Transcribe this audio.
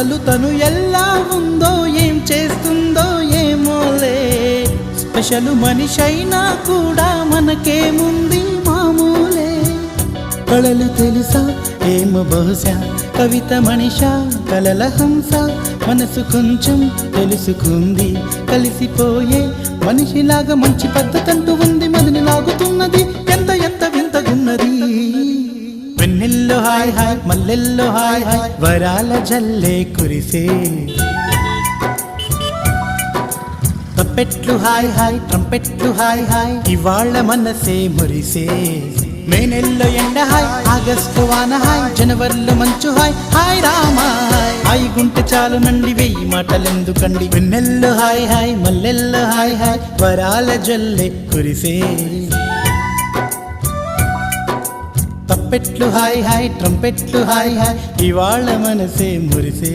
తను ఎలా ఉందో ఏం చేస్తుందో ఏమోలే, స్పెషల్ మనిషైనా కూడా మనకేముంది మామూలే. కళలు తెలుసా ఏమో బహుశా, కవిత మనిషా కలల హంస, మనసు కొంచెం తెలుసుకుంది కలిసిపోయే మనిషిలాగా. మంచి పద్ధతంటూ ఉంది, మదిని లాగుతున్నది, ఎంత ఎంత వింతగున్నది. వెన్నెల్లో హాయ్ హాయ్, మల్లెల్లో హాయ్ హాయ్, వరాల జల్లే కురిసే. తప్పెట్లు హాయ్ హాయ్, ట్రంపెట్లు హాయ్ హాయ్, ఇవాళ మనసే మురిసే. మే నెల్లో ఎండ హాయ్, ఆగస్టు వాన హాయ్, జనవరిలో మంచు హాయ్, హాయ్ రామా హాయ్ గుంటె చాలు నండి, వెయ్యి మాటలెందుకండి. వెన్నెల్లో హాయ్ హాయ్, మల్లెల్లో హాయ్ హాయ్, వరాల జల్లే కురిసే. తప్పెట్లు హాయ్ హాయ్, ట్రంపెట్లు హాయ్ హాయ్, ఇవాళ మనసే మురిసే.